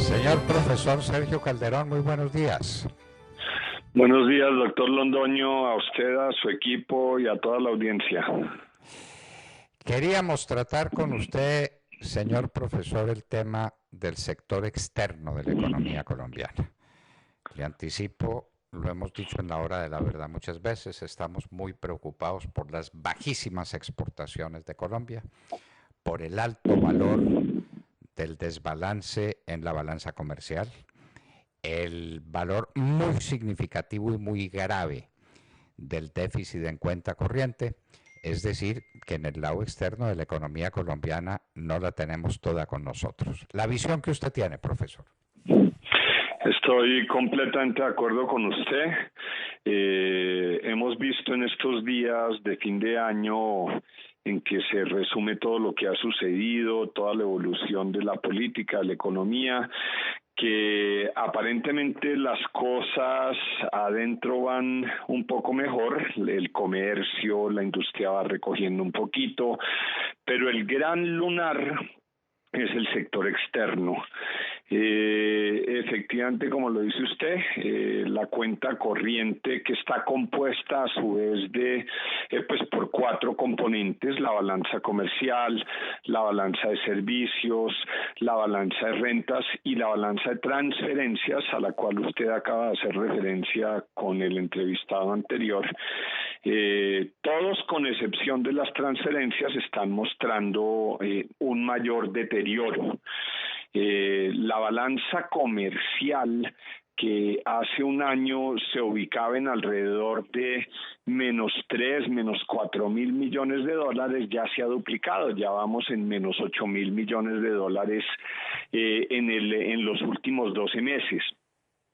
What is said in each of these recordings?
Señor profesor Sergio Calderón, muy buenos días. Buenos días, doctor Londoño, a usted, a su equipo y a toda la audiencia. Queríamos tratar con usted, señor profesor, el tema del sector externo de la economía colombiana. Le anticipo, lo hemos dicho en la hora de la verdad muchas veces, estamos muy preocupados por las bajísimas exportaciones de Colombia, por el alto valor del desbalance en la balanza comercial, el valor muy significativo y muy grave del déficit en cuenta corriente, es decir, que en el lado externo de la economía colombiana no la tenemos toda con nosotros. La visión que usted tiene, profesor. Estoy completamente de acuerdo con usted. Hemos visto en estos días de fin de año en que se resume todo lo que ha sucedido, toda la evolución de la política, de la economía, que aparentemente las cosas adentro van un poco mejor, el comercio, la industria va recogiendo un poquito, pero el gran lunar es el sector externo. Efectivamente, como lo dice usted, la cuenta corriente, que está compuesta a su vez de pues por 4 componentes: la balanza comercial, la balanza de servicios, la balanza de rentas y la balanza de transferencias, a la cual usted acaba de hacer referencia con el entrevistado anterior. Todos, con excepción de las transferencias, están mostrando un mayor deterioro. La balanza comercial, que hace un año se ubicaba en alrededor de -3, -4.000 millones de dólares, ya se ha duplicado, ya vamos en -8.000 millones de dólares en los últimos 12 meses.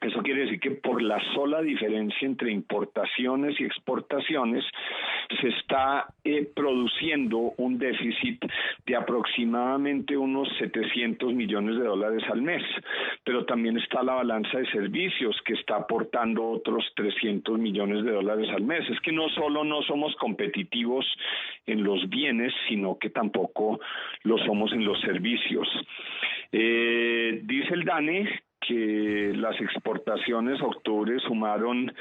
Eso quiere decir que por la sola diferencia entre importaciones y exportaciones se está produciendo un déficit de aproximadamente unos 700 millones de dólares al mes. Pero también está la balanza de servicios, que está aportando otros 300 millones de dólares al mes. Es que no solo no somos competitivos en los bienes, sino que tampoco lo somos en los servicios. Dice el DANE que las exportaciones octubre sumaron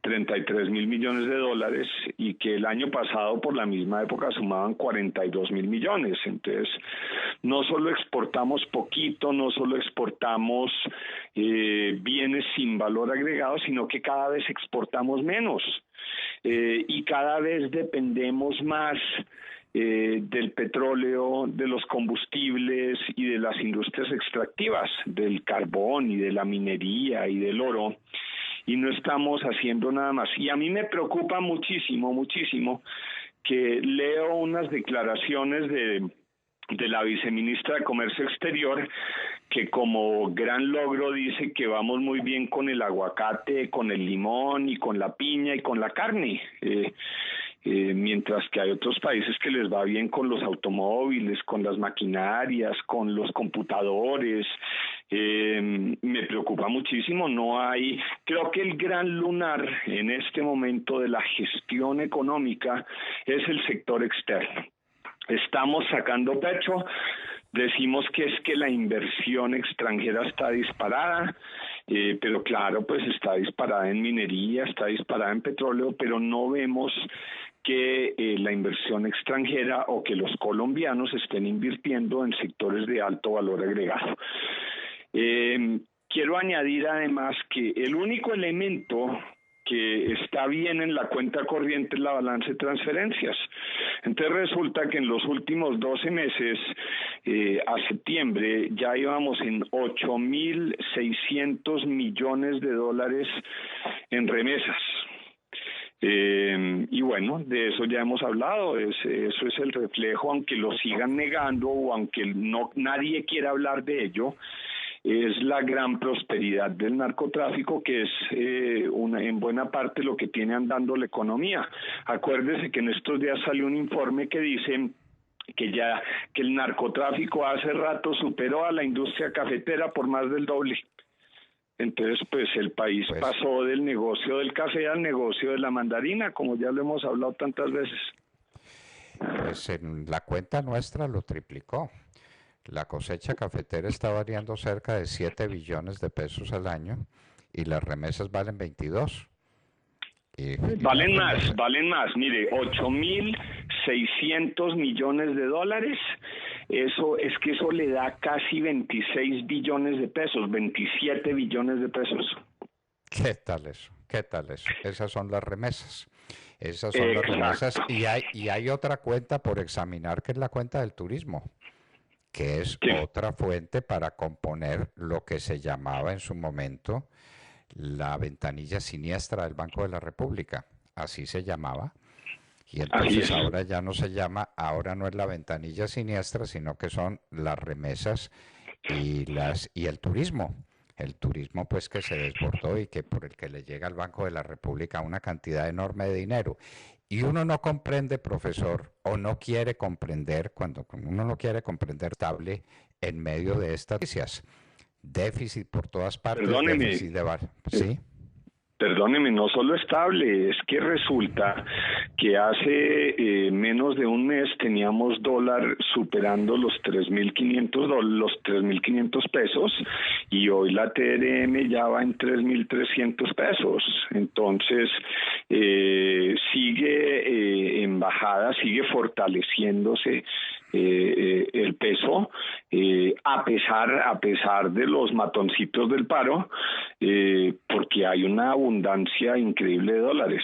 33.000 millones de dólares y que el año pasado por la misma época sumaban 42.000 millones. Entonces, no solo exportamos poquito, no solo exportamos bienes sin valor agregado, sino que cada vez exportamos menos y cada vez dependemos más del petróleo, de los combustibles y de las industrias extractivas, del carbón y de la minería y del oro, y no estamos haciendo nada más. Y a mí me preocupa muchísimo, muchísimo, que leo unas declaraciones de la viceministra de Comercio Exterior, que como gran logro dice que vamos muy bien con el aguacate, con el limón y con la piña y con la carne. Mientras que hay otros países que les va bien con los automóviles, con las maquinarias, con los computadores. Me preocupa muchísimo. Creo que el gran lunar en este momento de la gestión económica es el sector externo. Estamos sacando pecho, decimos que es que la inversión extranjera está disparada, pero claro, pues está disparada en minería, está disparada en petróleo, pero no vemos que la inversión extranjera o que los colombianos estén invirtiendo en sectores de alto valor agregado. Quiero añadir además que el único elemento que está bien en la cuenta corriente es la balanza de transferencias. Entonces resulta que en los últimos 12 meses, a septiembre, ya íbamos en 8.600 millones de dólares en remesas. Y bueno, de eso ya hemos hablado, eso es el reflejo, aunque lo sigan negando o aunque nadie quiera hablar de ello, es la gran prosperidad del narcotráfico, que es en buena parte lo que tiene andando la economía. Acuérdese que en estos días salió un informe que dice que el narcotráfico hace rato superó a la industria cafetera por más del doble. Entonces, pues el país pasó del negocio del café al negocio de la mandarina, como ya lo hemos hablado tantas veces. Pues en la cuenta nuestra lo triplicó. La cosecha cafetera está variando cerca de 7 billones de pesos al año y las remesas valen 22. Y las remesas... Valen más. Mire, 8.600 millones de dólares. Eso es que eso le da casi 26 billones de pesos, 27 billones de pesos. ¿Qué tal eso? ¿Qué tal eso? Esas son las remesas. Esas son las remesas. Exacto. Y hay otra cuenta por examinar que es la cuenta del turismo, que es Sí, otra fuente para componer lo que se llamaba en su momento la ventanilla siniestra del Banco de la República. Así se llamaba. Y así entonces es. ahora ya no se llama, ahora no es la ventanilla siniestra, sino que son las remesas y el turismo. El turismo pues que se desbordó y que por el que le llega al Banco de la República una cantidad enorme de dinero. Y uno no comprende, profesor, o no quiere comprender, cuando uno no quiere comprender, estable en medio de estas noticias. Déficit por todas partes, Perdóneme, déficit de... eh, ¿Sí? Perdóneme, no solo estable, es que resulta que hace menos de un mes teníamos dólar superando los 3.500 los 3.500 pesos y hoy la TRM ya va en 3.300 pesos. Entonces, sigue en bajada, sigue fortaleciéndose el peso, a pesar de los matoncitos del paro, porque hay una abundancia increíble de dólares.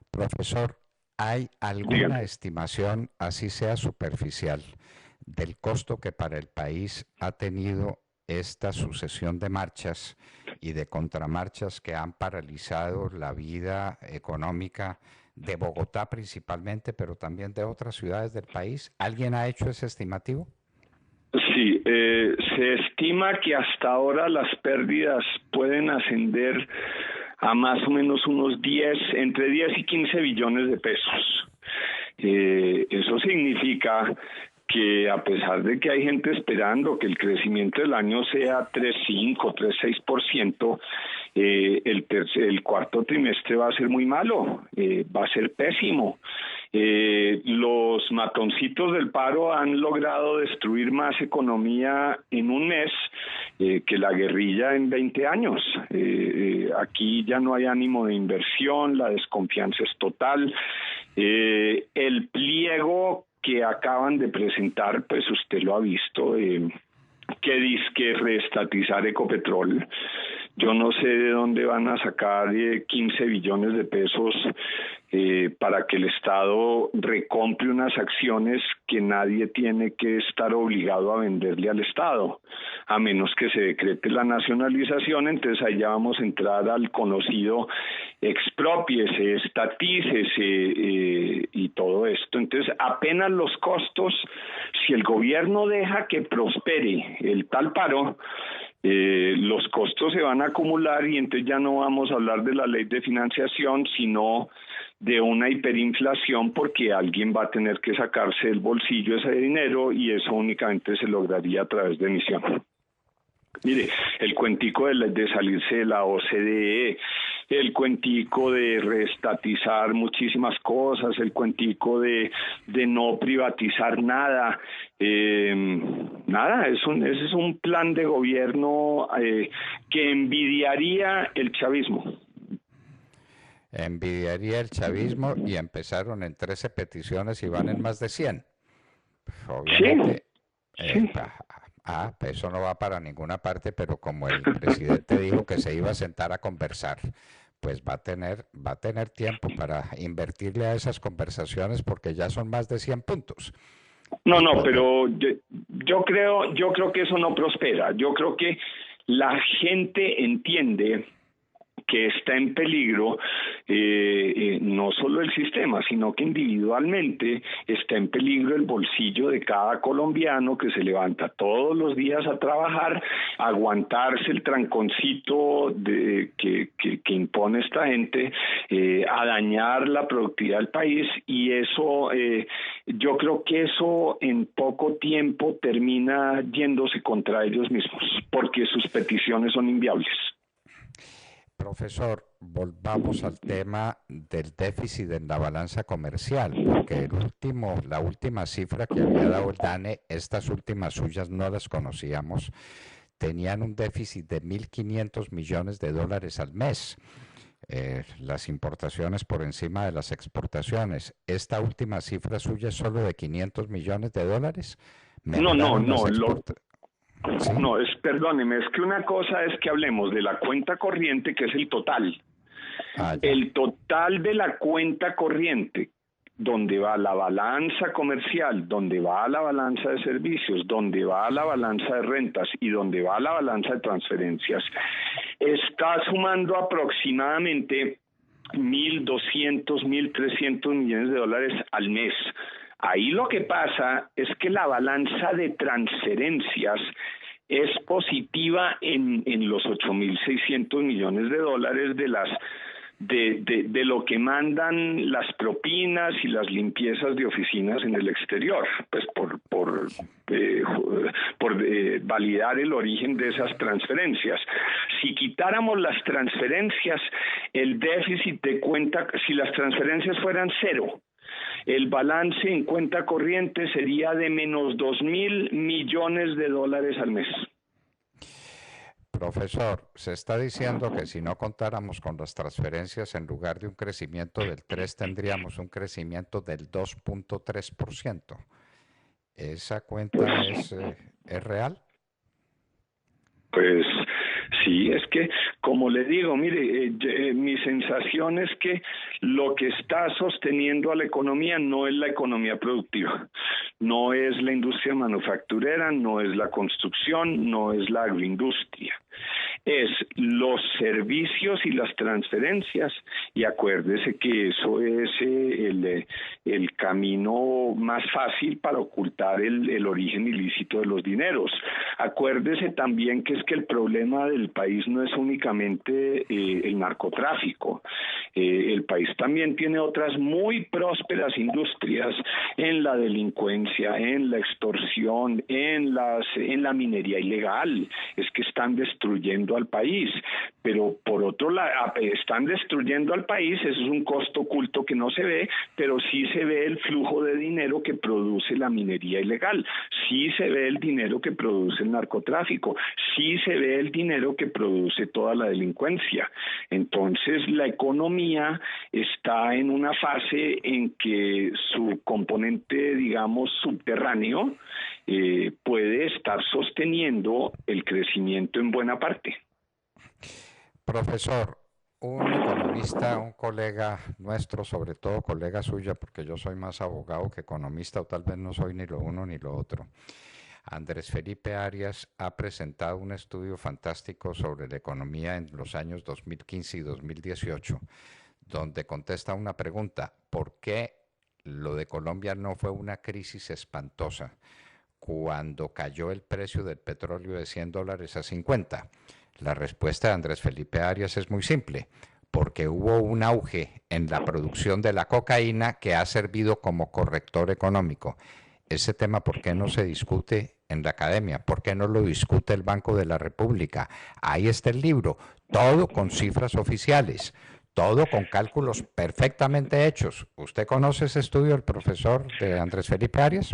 Profesor, ¿hay alguna Díganme. estimación, así sea superficial, del costo que para el país ha tenido esta sucesión de marchas y de contramarchas que han paralizado la vida económica de Bogotá principalmente, pero también de otras ciudades del país? ¿Alguien ha hecho ese estimativo? Sí, se estima que hasta ahora las pérdidas pueden ascender a más o menos unos 10, entre 10 y 15 billones de pesos. Eso significa que a pesar de que hay gente esperando que el crecimiento del año sea 3,5, 3,6%, el cuarto trimestre va a ser muy malo, va a ser pésimo. Los matoncitos del paro han logrado destruir más economía en un mes que la guerrilla en 20 años. Aquí ya no hay ánimo de inversión, la desconfianza es total. El pliego que acaban de presentar, pues usted lo ha visto, que dizque reestatizar Ecopetrol. Yo no sé de dónde van a sacar 15 billones de pesos para que el Estado recompre unas acciones que nadie tiene que estar obligado a venderle al Estado, a menos que se decrete la nacionalización. Entonces ahí ya vamos a entrar al conocido expropiese, estatícese y todo esto. Entonces apenas los costos, si el gobierno deja que prospere el tal paro, los costos se van a acumular y entonces ya no vamos a hablar de la ley de financiación, sino de una hiperinflación, porque alguien va a tener que sacarse del bolsillo ese dinero y eso únicamente se lograría a través de emisión. Mire, el cuentico de salirse de la OCDE, el cuentico de reestatizar muchísimas cosas, el cuentico de no privatizar nada, nada, ese es un plan de gobierno que envidiaría el chavismo. Envidiaría el chavismo y empezaron en 13 peticiones y van en más de 100. Sí, Obviamente, sí. eso no va para ninguna parte, pero como el presidente dijo que se iba a sentar a conversar, pues va a tener tiempo para invertirle a esas conversaciones porque ya son más de 100 puntos. No, Y no, cuando pero yo creo que eso no prospera. Yo creo que la gente entiende que está en peligro no solo el sistema, sino que individualmente está en peligro el bolsillo de cada colombiano que se levanta todos los días a trabajar, a aguantarse el tranconcito que impone esta gente, a dañar la productividad del país, y eso, yo creo que eso en poco tiempo termina yéndose contra ellos mismos, porque sus peticiones son inviables. Profesor, volvamos al tema del déficit en la balanza comercial, porque la última cifra que había dado el DANE, estas últimas suyas no las conocíamos, tenían un déficit de 1.500 millones de dólares al mes. Las importaciones por encima de las exportaciones. Esta última cifra suya es solo de 500 millones de dólares. No, no, ¿Mejoraron las no. exportaciones? ¿Sí? No, perdóneme, es que una cosa es que hablemos de la cuenta corriente, que es el total. Ah, ya. El total de la cuenta corriente, donde va la balanza comercial, donde va la balanza de servicios, donde va la balanza de rentas y donde va la balanza de transferencias, está sumando aproximadamente 1.200, 1.300 millones de dólares al mes. Ahí lo que pasa es que la balanza de transferencias es positiva en los 8.600 millones de dólares de lo que mandan las propinas y las limpiezas de oficinas en el exterior, pues por validar el origen de esas transferencias. Si quitáramos las transferencias, el déficit de cuenta, si las transferencias fueran cero, el balance en cuenta corriente sería de menos 2.000 millones de dólares al mes. Profesor, se está diciendo que si no contáramos con las transferencias, en lugar de un crecimiento del 3, tendríamos un crecimiento del 2.3%. ¿Esa cuenta es real? Pues sí, es que, como le digo, mire, mi sensación es que lo que está sosteniendo a la economía no es la economía productiva, no es la industria manufacturera, no es la construcción, no es la agroindustria. Es los servicios y las transferencias, y acuérdese que eso es el camino más fácil para ocultar el origen ilícito de los dineros. Acuérdese también que es que el problema del país no es únicamente el narcotráfico. El país también tiene otras muy prósperas industrias en la delincuencia, en la extorsión, en la minería ilegal. Es que están destruyendo al país, pero por otro lado están destruyendo al país. Eso es un costo oculto que no se ve, pero sí se ve el flujo de dinero que produce la minería ilegal, sí se ve el dinero que produce el narcotráfico, sí se ve el dinero que produce toda la delincuencia. Entonces la economía está en una fase en que su componente, digamos, subterráneo puede estar sosteniendo el crecimiento en buena parte. Profesor, un economista, un colega nuestro, sobre todo colega suya, porque yo soy más abogado que economista, o tal vez no soy ni lo uno ni lo otro. Andrés Felipe Arias ha presentado un estudio fantástico sobre la economía en los años 2015 y 2018, donde contesta una pregunta: ¿por qué lo de Colombia no fue una crisis espantosa cuando cayó el precio del petróleo de $100 a 50? La respuesta de Andrés Felipe Arias es muy simple: porque hubo un auge en la producción de la cocaína que ha servido como corrector económico. Ese tema, ¿por qué no se discute en la academia? ¿Por qué no lo discute el Banco de la República? Ahí está el libro, todo con cifras oficiales, todo con cálculos perfectamente hechos. ¿Usted conoce ese estudio, el profesor de Andrés Felipe Arias?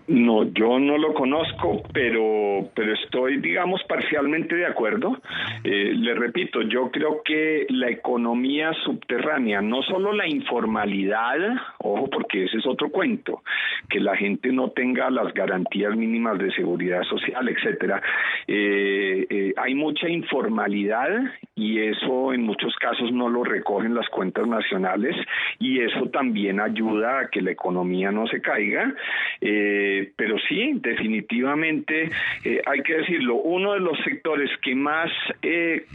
No, yo no lo conozco, pero estoy, digamos, parcialmente de acuerdo. Le repito, yo creo que la economía subterránea, no solo la informalidad, ojo, porque ese es otro cuento, que la gente no tenga las garantías mínimas de seguridad social, etcétera. Hay mucha informalidad y eso en muchos casos no lo recogen las cuentas nacionales, y eso también ayuda a que la economía no se caiga. Pero sí, definitivamente, hay que decirlo, uno de los sectores que más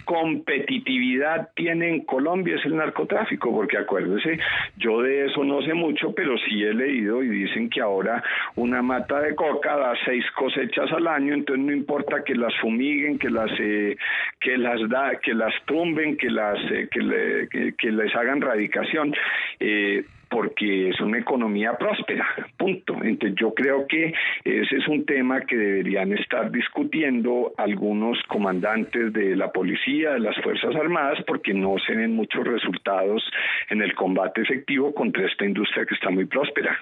competitividad tiene en Colombia es el narcotráfico, porque acuérdese, yo de eso no sé mucho, pero sí he leído y dicen que ahora una mata de coca da 6 cosechas al año, entonces no importa que las fumiguen, que las tumben, que les hagan radicación. porque es una economía próspera, punto. Entonces yo creo que ese es un tema que deberían estar discutiendo algunos comandantes de la policía, de las Fuerzas Armadas, porque no se ven muchos resultados en el combate efectivo contra esta industria que está muy próspera.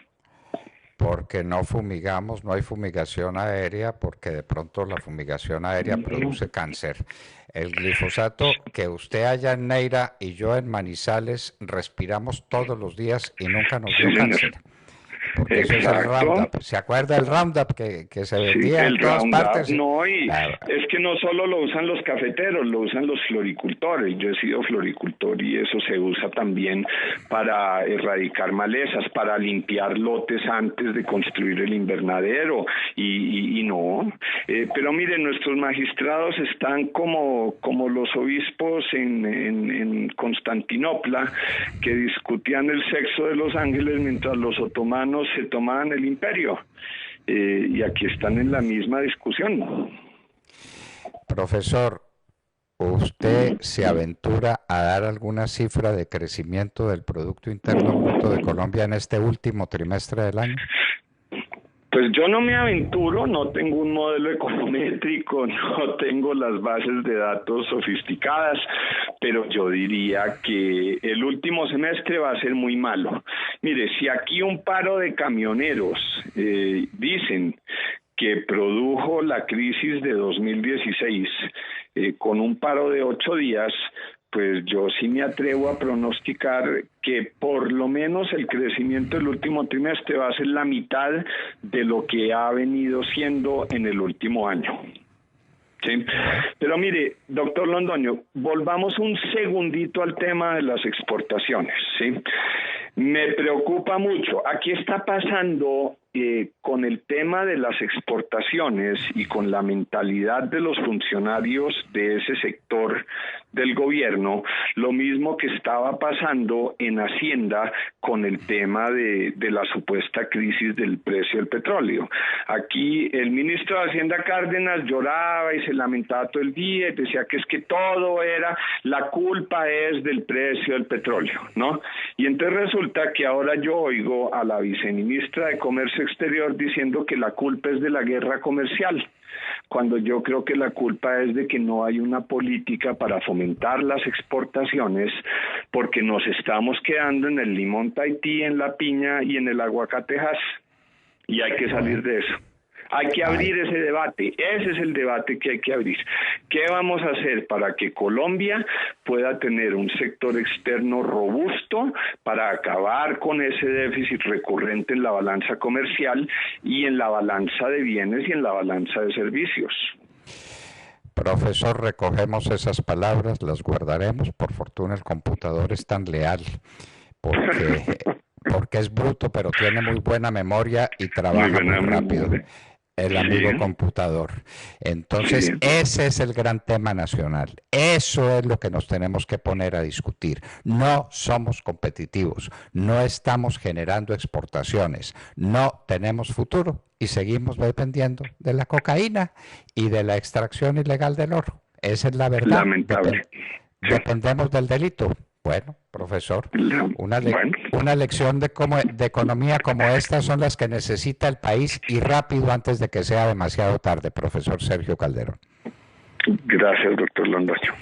Porque no fumigamos, no hay fumigación aérea, porque de pronto la fumigación aérea produce cáncer. El glifosato que usted allá en Neira y yo en Manizales respiramos todos los días y nunca nos dio cáncer. Porque eso es el Roundup. ¿Se acuerda del Roundup que se vendía en todas partes? No, y es que no solo lo usan los cafeteros, lo usan los floricultores. Yo he sido floricultor y eso se usa también para erradicar malezas, para limpiar lotes antes de construir el invernadero. Y no. Pero miren, nuestros magistrados están como los obispos en Constantinopla, que discutían el sexo de los ángeles mientras los otomanos se tomaban el imperio, y aquí están en la misma discusión. Profesor, ¿usted se aventura a dar alguna cifra de crecimiento del Producto Interno Bruto de Colombia en este último trimestre del año? Pues yo no me aventuro, no tengo un modelo econométrico, no tengo las bases de datos sofisticadas, pero yo diría que el último semestre va a ser muy malo. Mire, si aquí un paro de camioneros dicen que produjo la crisis de 2016 con un paro de 8 días, pues yo sí me atrevo a pronosticar que por lo menos el crecimiento del último trimestre va a ser la mitad de lo que ha venido siendo en el último año. ¿Sí? Pero mire, doctor Londoño, volvamos un segundito al tema de las exportaciones, ¿sí? Me preocupa mucho. Aquí está pasando con el tema de las exportaciones y con la mentalidad de los funcionarios de ese sector del gobierno, lo mismo que estaba pasando en Hacienda con el tema de la supuesta crisis del precio del petróleo. Aquí el ministro de Hacienda Cárdenas lloraba y se lamentaba todo el día y decía que es que todo era, la culpa es del precio del petróleo, ¿no? Y entonces resulta que ahora yo oigo a la viceministra de Comercio Exterior diciendo que la culpa es de la guerra comercial, cuando yo creo que la culpa es de que no hay una política para fomentar las exportaciones, porque nos estamos quedando en el limón Tahití, en la piña y en el aguacatejas, y hay que salir de eso. Hay que abrir ese debate, ese es el debate que hay que abrir. ¿Qué vamos a hacer para que Colombia pueda tener un sector externo robusto para acabar con ese déficit recurrente en la balanza comercial y en la balanza de bienes y en la balanza de servicios? Profesor, recogemos esas palabras, las guardaremos. Por fortuna el computador es tan leal, porque es bruto, pero tiene muy buena memoria y trabaja muy rápido. El amigo computador. Entonces, ese es el gran tema nacional. Eso es lo que nos tenemos que poner a discutir. No somos competitivos, no estamos generando exportaciones, no tenemos futuro y seguimos dependiendo de la cocaína y de la extracción ilegal del oro. Esa es la verdad. Lamentable. Dependemos del delito. Bueno, profesor, una lección de economía como esta son las que necesita el país y rápido antes de que sea demasiado tarde, profesor Sergio Calderón. Gracias, doctor Londoño.